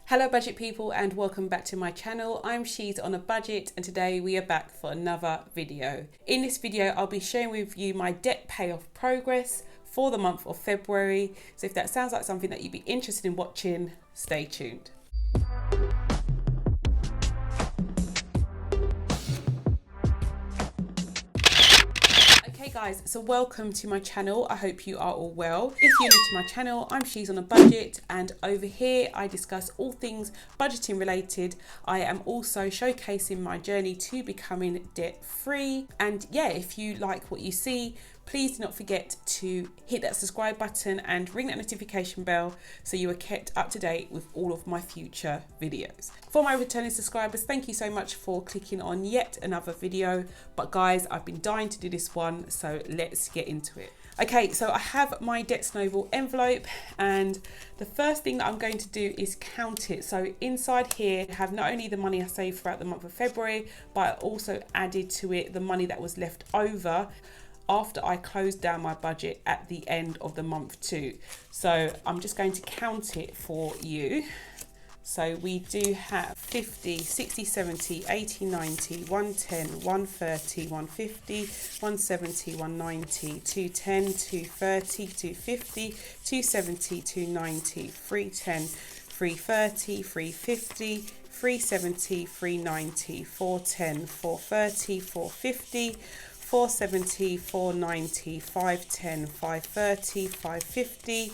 Hello budget people and welcome back to my channel. I'm She's on a Budget and today we are back for another video. In this video I'll be sharing with you my debt payoff progress for the month of February. So if that sounds like something that you'd be interested in watching, stay tuned. Hey guys, so welcome to my channel. I hope you are all well. If you're new to my channel, I'm She's on a Budget and over here I discuss all things budgeting related. I am also showcasing my journey to becoming debt free. And yeah, if you like what you see, please do not forget to hit that subscribe button and ring that notification bell so you are kept up to date with all of my future videos. For my returning subscribers, thank you so much for clicking on yet another video. But guys, I've been dying to do this one, so let's get into it. Okay, so I have my debt snowball envelope and the first thing that I'm going to do is count it. So inside here I have not only the money I saved throughout the month of February, but I also added to it the money that was left over after I closed down my budget at the end of the month too. So I'm just going to count it for you. So we do have 50, 60, 70, 80, 90, 110, 130, 150, 170, 190, 210, 230, 250, 270, 290, 310, 330, 350, 370, 390, 410, 430, 450, 470, 490, 510, 530, 550,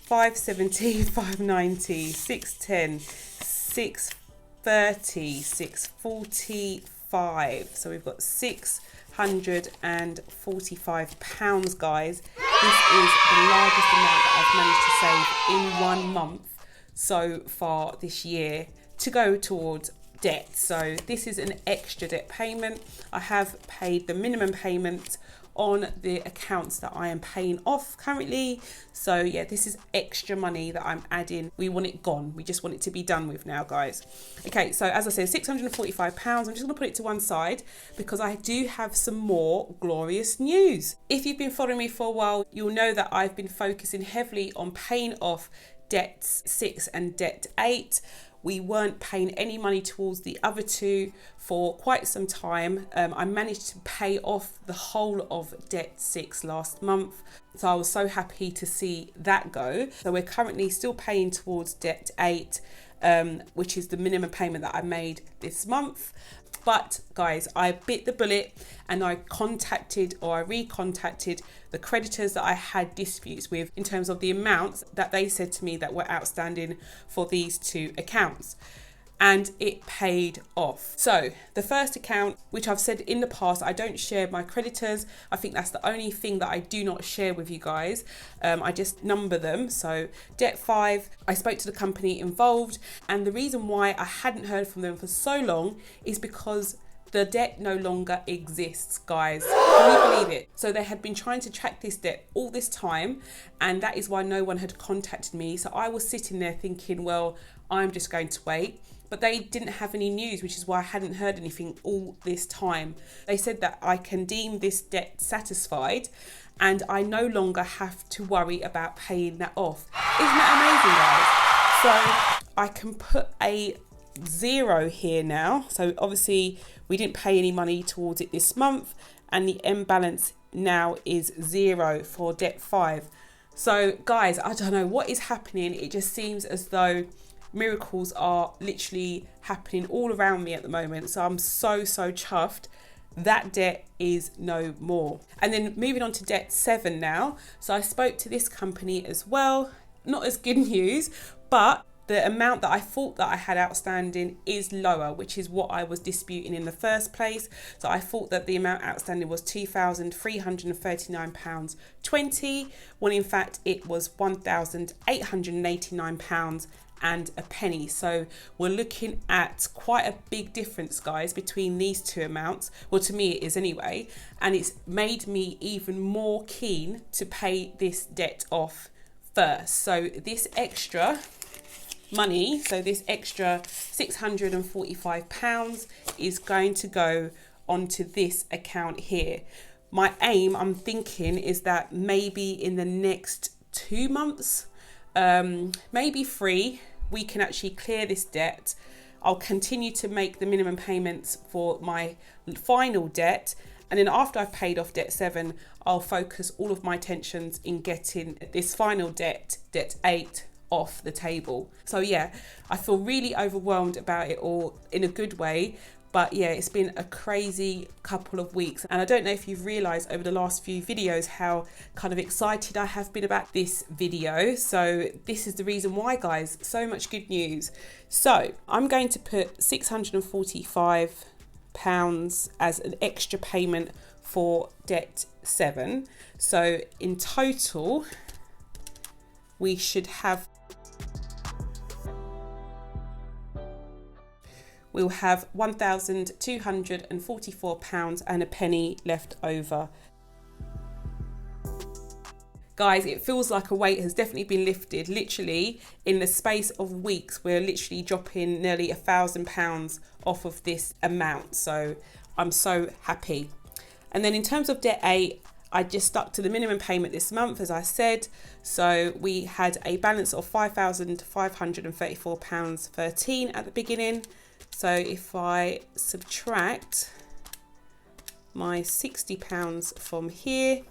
570, 590, 610, 630, 645. So we've got £645, guys. This is the largest amount that I've managed to save in 1 month so far this year to go towards debt. So this is an extra debt payment. I have paid the minimum payment on the accounts that I am paying off currently. So yeah, this is extra money that I'm adding. We want it gone. We just want it to be done with now, guys. Okay, so as I said, £645. I'm just gonna put it to one side because I do have some more glorious news. If you've been following me for a while, you'll know that I've been focusing heavily on paying off debt 6 and debt 8. We weren't paying any money towards the other two for quite some time. I managed to pay off the whole of debt 6 last month. So I was so happy to see that go. So we're currently still paying towards debt 8, which is the minimum payment that I made this month. But guys, I bit the bullet and I recontacted the creditors that I had disputes with in terms of the amounts that they said to me that were outstanding for these two accounts. And it paid off. So the first account, which I've said in the past, I don't share my creditors. I think that's the only thing that I do not share with you guys. I just number them. So debt 5, I spoke to the company involved, and the reason why I hadn't heard from them for so long is because the debt no longer exists, guys. Can you believe it? So they had been trying to track this debt all this time, and that is why no one had contacted me. So I was sitting there thinking, well, I'm just going to wait. But they didn't have any news, which is why I hadn't heard anything all this time. They said that I can deem this debt satisfied and I no longer have to worry about paying that off. Isn't that amazing, guys? So I can put a 0 here now. So obviously we didn't pay any money towards it this month and the end balance now is 0 for debt 5. So guys, I don't know what is happening. It just seems as though miracles are literally happening all around me at the moment. So I'm so chuffed. That debt is no more. And then moving on to debt 7 now. So I spoke to this company as well. Not as good news, but the amount that I thought that I had outstanding is lower, which is what I was disputing in the first place. So I thought that the amount outstanding was £2,339.20, when in fact it was £1,889 and a penny. So we're looking at quite a big difference, guys, between these two amounts. Well, to me it is anyway, and it's made me even more keen to pay this debt off first. So this extra money, so this extra £645 is going to go onto this account here. My aim, I'm thinking, is that maybe in the next 2 months, maybe 3, we can actually clear this debt. I'll continue to make the minimum payments for my final debt, and then after I've paid off debt 7, I'll focus all of my attentions in getting this final debt, debt 8, off the table. So yeah, I feel really overwhelmed about it all in a good way. But yeah, it's been a crazy couple of weeks. And I don't know if you've realised over the last few videos how kind of excited I have been about this video. So this is the reason why, guys. So much good news. So I'm going to put £645 as an extra payment for debt 7. So in total, we should have we'll have £1,244 and a penny left over. Guys, it feels like a weight has definitely been lifted. Literally, in the space of weeks, we're literally dropping nearly £1,000 off of this amount. So I'm so happy. And then in terms of debt 8, I just stuck to the minimum payment this month, as I said. So we had a balance of £5,534.13 at the beginning. So if I subtract my £60 from here,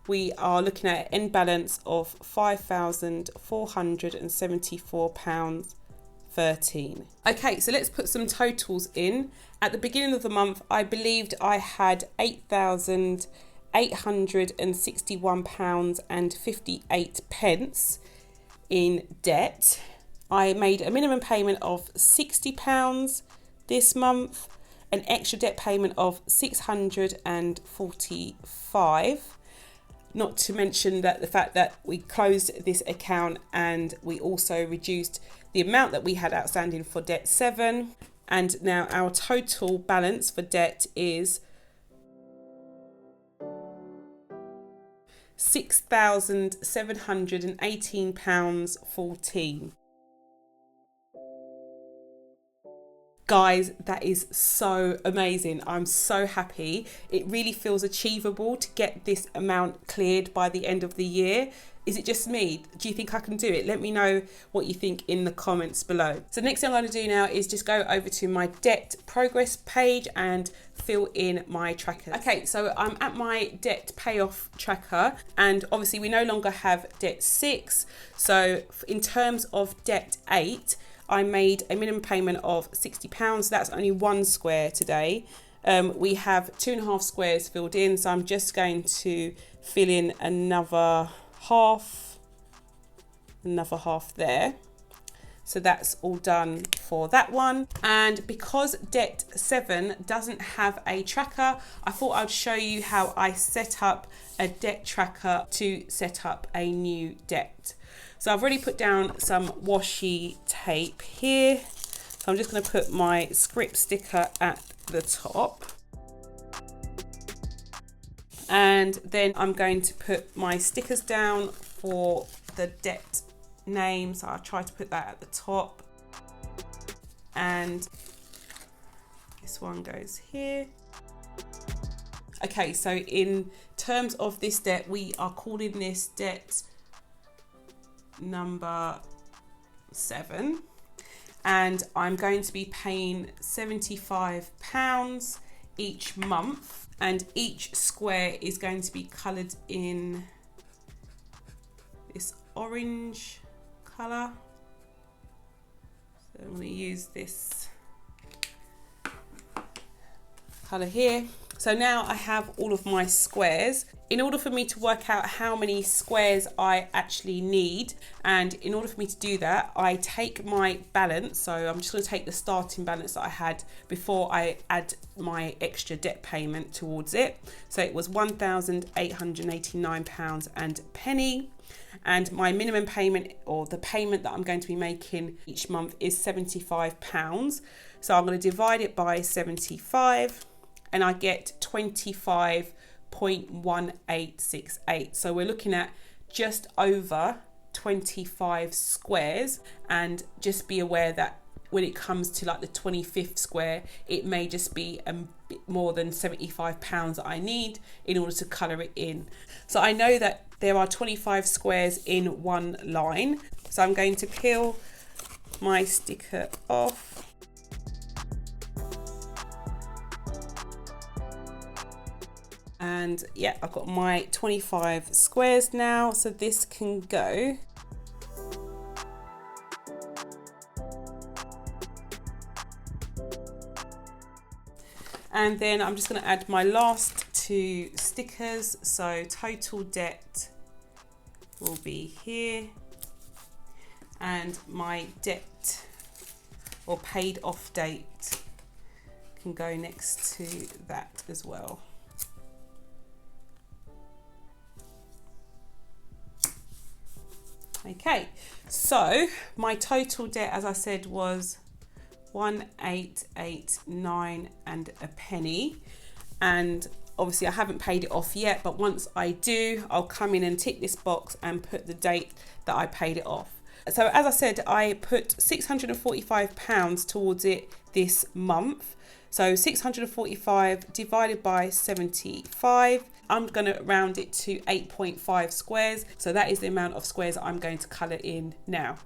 we are looking at an end balance of £5,474.13. Okay, so let's put some totals in. At the beginning of the month, I believed I had £8,861.58 in debt. I made a minimum payment of £60 this month, an extra debt payment of £645. Not to mention that the fact that we closed this account and we also reduced the amount that we had outstanding for debt 7. And now our total balance for debt is £6,718.14. Guys, that is so amazing. I'm so happy. It really feels achievable to get this amount cleared by the end of the year. Is it just me? Do you think I can do it? Let me know what you think in the comments below. So the next thing I'm going to do now is just go over to my debt progress page and fill in my tracker. Okay, so I'm at my debt payoff tracker, and obviously we no longer have debt 6. So in terms of debt 8, I made a minimum payment of £60. That's only one square today. We have 2.5 squares filled in, so I'm just going to fill in another half there. So that's all done for that one. And because debt 7 doesn't have a tracker, I thought I'd show you how I set up a debt tracker to set up a new debt. So I've already put down some washi tape here. So I'm just going to put my script sticker at the top. And then I'm going to put my stickers down for the debt name. So I'll try to put that at the top. And this one goes here. Okay, so in terms of this debt, we are calling this debt number 7, and I'm going to be paying £75 each month, and each square is going to be coloured in this orange colour. So I'm going to use this colour here. So now I have all of my squares. In order for me to work out how many squares I actually need, and in order for me to do that, I take my balance. So I'm just going to take the starting balance that I had before I add my extra debt payment towards it. So it was £1,889 and a penny. And my minimum payment, or the payment that I'm going to be making each month, is £75. So I'm going to divide it by 75. And I get 25.1868. So we're looking at just over 25 squares. And just be aware that when it comes to like the 25th square, it may just be a bit more than £75 that I need in order to colour it in. So I know that there are 25 squares in one line. So I'm going to peel my sticker off. And yeah, I've got my 25 squares now, so this can go. And then I'm just going to add my last 2 stickers. So total debt will be here, and my debt or paid off date can go next to that as well. Okay, so my total debt, as I said, was 1,889 and a penny, and obviously I haven't paid it off yet, but once I do, I'll come in and tick this box and put the date that I paid it off. So as I said, I put £645 towards it this month. So 645 divided by 75, I'm going to round it to 8.5 squares. So that is the amount of squares I'm going to colour in now.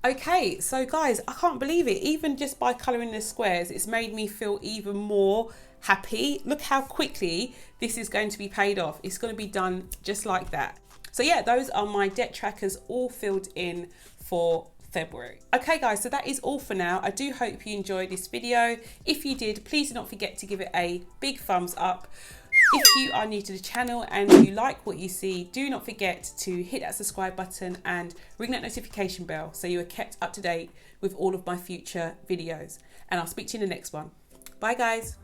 Okay, so guys, I can't believe it. Even just by colouring the squares, it's made me feel even more happy. Look how quickly this is going to be paid off. It's going to be done just like that. So yeah, those are my debt trackers all filled in for February. Okay guys, so that is all for now. I do hope you enjoyed this video. If you did, please do not forget to give it a big thumbs up. If you are new to the channel and you like what you see, do not forget to hit that subscribe button and ring that notification bell so you are kept up to date with all of my future videos. And I'll speak to you in the next one. Bye guys.